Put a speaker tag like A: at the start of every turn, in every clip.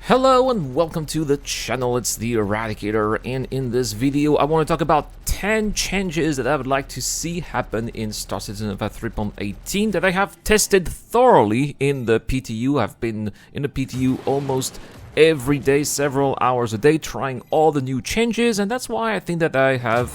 A: Hello and welcome to the channel, it's the Eradicator, and in this video I want to talk about 10 changes that I would like to see happen in Star Citizen of 3.18 that I have tested thoroughly in the PTU. I've been in the PTU almost every day, several hours a day, trying all the new changes, and that's why I think that I have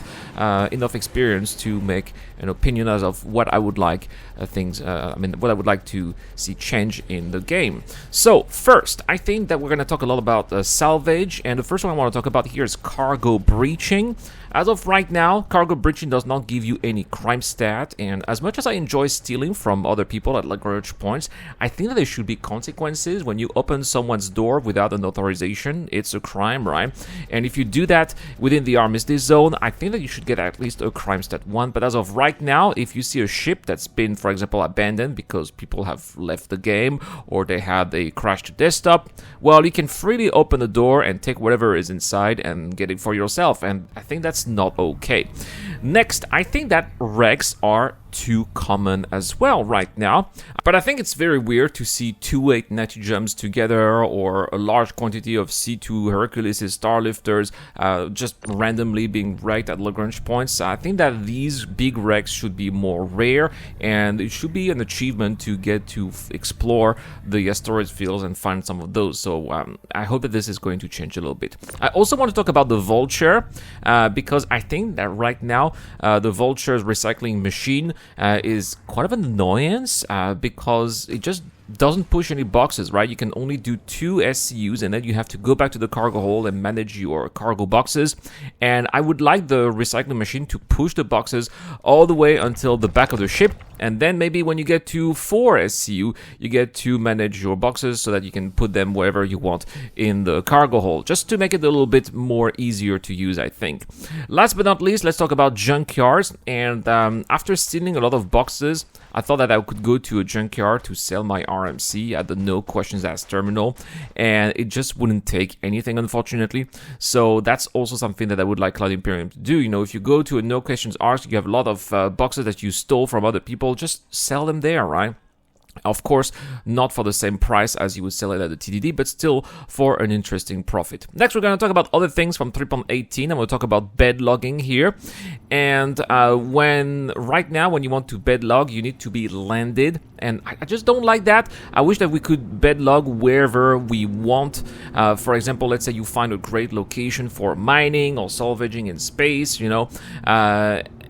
A: enough experience to make an opinion as of what I would like what I would like to see change in the game. So first, I think that we're going to talk a lot about salvage, and the first one I want to talk about here is cargo breaching. As of right now, cargo breaching does not give you any crime stat, and as much as I enjoy stealing from other people at Lagrange points, I think that there should be consequences when you open someone's door without an authorization. It's a crime, right? And if you do that within the armistice zone, I think that you should get at least a crime stat 1. But as of right now, if you see a ship that's been, for example, abandoned because people have left the game or they had a crashed desktop, well, you can freely open the door and take whatever is inside and get it for yourself, and I think that's not okay. Next, I think that wrecks are too common as well right now, but I think it's very weird to see 2-8 gems together or a large quantity of C2 Hercules Starlifters just randomly being wrecked at Lagrange points. I think that these big wrecks should be more rare, and it should be an achievement to get to explore the asteroid fields and find some of those. So I hope that this is going to change a little bit. I also want to talk about the Vulture because I think that right now the Vulture's recycling machine is quite of an annoyance because it just doesn't push any boxes, right? You can only do 2 SCUs, and then you have to go back to the cargo hold and manage your cargo boxes. And I would like the recycling machine to push the boxes all the way until the back of the ship, and then maybe when you get to 4 SCU, you get to manage your boxes so that you can put them wherever you want in the cargo hold, just to make it a little bit more easier to use, I think. Last but not least, let's talk about junkyards. And after stealing a lot of boxes, I thought that I could go to a junkyard to sell my RMC at the no questions asked terminal, and it just wouldn't take anything, unfortunately. So that's also something that I would like Cloud Imperium to do. You know, if you go to a no questions asked, you have a lot of boxes that you stole from other people, just sell them there, right? Of course, not for the same price as you would sell it at the TDD, but still for an interesting profit. Next, we're going to talk about other things from 3.18. I'm going to talk about bed logging here. And right now, when you want to bed log, you need to be landed. And I just don't like that. I wish that we could bed log wherever we want. For example, let's say you find a great location for mining or salvaging in space, you know.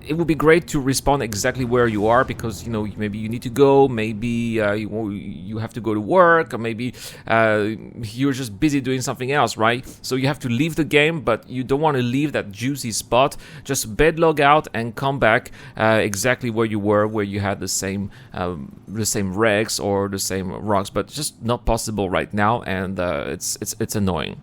A: It would be great to respawn exactly where you are, because, you know, maybe you need to go, maybe you have to go to work, or maybe you're just busy doing something else, right? So you have to leave the game, but you don't want to leave that juicy spot. Just bed log out and come back exactly where you were, where you had the same regs or the same rocks, but just not possible right now, and it's annoying.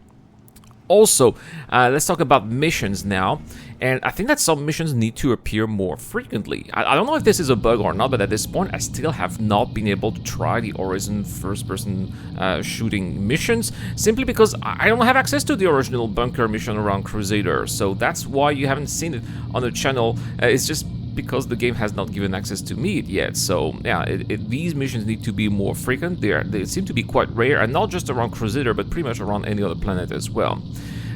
A: Also, let's talk about missions now, and I think that some missions need to appear more frequently. I don't know if this is a bug or not, but at this point I still have not been able to try the Horizon first-person shooting missions, simply because I don't have access to the original bunker mission around Crusader, so that's why you haven't seen it on the channel. It's just because the game has not given access to me yet. So yeah, these missions need to be more frequent. They seem to be quite rare, and not just around Crusader, but pretty much around any other planet as well.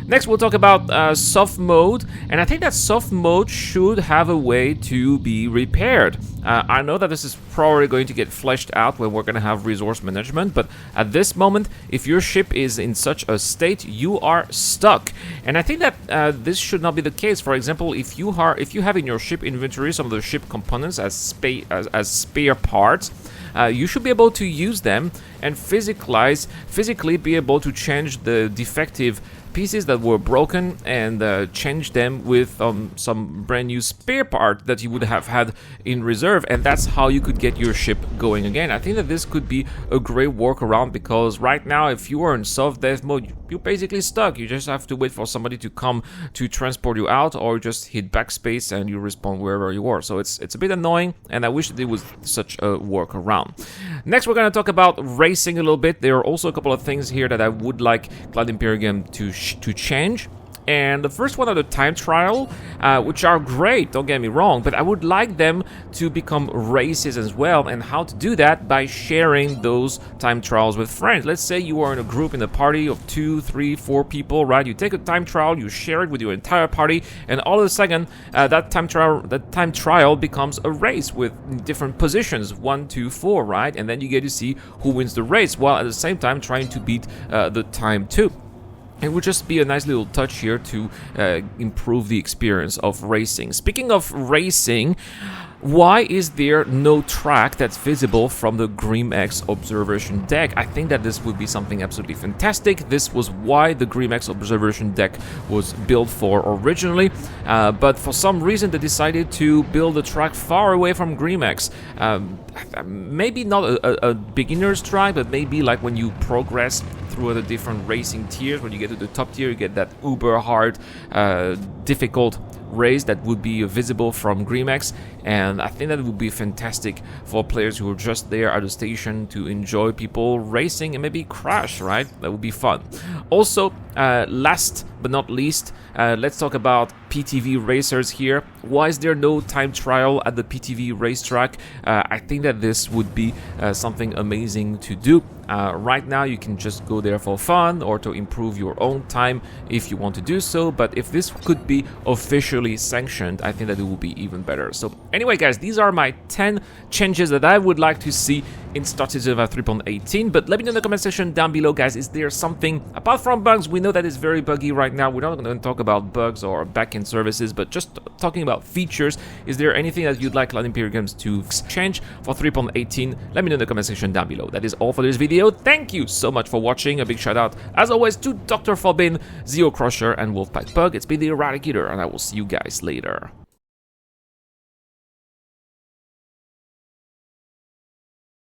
A: Next, we'll talk about soft mode, and I think that soft mode should have a way to be repaired. I know that this is probably going to get fleshed out when we're going to have resource management, but at this moment, if your ship is in such a state, you are stuck. And I think that this should not be the case. For example, if you have in your ship inventory some of the ship components as spare parts, you should be able to use them and physically be able to change the defective pieces that were broken and change them with some brand new spare part that you would have had in reserve, and that's how you could get your ship going again. I think that this could be a great workaround, because right now, if you are in soft death mode, you're basically stuck. You just have to wait for somebody to come to transport you out, or just hit backspace and you respawn wherever you are. So it's a bit annoying, and I wish there was such a workaround. Next, we're going to talk about racing a little bit. There are also a couple of things here that I would like Cloud Imperium to change. And the first one are the time trial, which are great, don't get me wrong, but I would like them to become races as well. And how to do that? By sharing those time trials with friends. Let's say you are in a group, in a party of 2, 3, 4 people, right? You take a time trial, you share it with your entire party, and all of a sudden that time trial becomes a race with different positions, 1, 2, 4, right? And then you get to see who wins the race, while at the same time trying to beat the time too. It would just be a nice little touch here to improve the experience of racing. Speaking of racing, why is there no track that's visible from the GrimX observation deck? I think that this would be something absolutely fantastic. This was why the GrimX observation deck was built for originally, but for some reason they decided to build a track far away from GrimX. Maybe not a beginner's track, but maybe like when you progress through the different racing tiers. When you get to the top tier, you get that uber hard, difficult race that would be visible from GrimX, and I think that would be fantastic for players who are just there at the station to enjoy people racing and maybe crash, right? That would be fun. Also, last but not least, let's talk about PTV racers here. Why is there no time trial at the PTV racetrack? I think that this would be something amazing to do. Right now you can just go there for fun or to improve your own time if you want to do so, but if this could be officially sanctioned, I think that it would be even better. So anyway guys, these are my 10 changes that I would like to see in Star Citizen 3.18, but let me know in the comment section down below guys, is there something, apart from bugs, we know that it's very buggy right now, we're not going to talk about bugs or backend services, but just talking about features, is there anything that you'd like Cloud Imperium Games to change for 3.18? Let me know in the comment section down below. That is all for this video. Thank you so much for watching. A big shout out, as always, to Dr. Forbin, Zeo Crusher, and Wolfpack Pug. It's been the Eradicator, and I will see you guys later.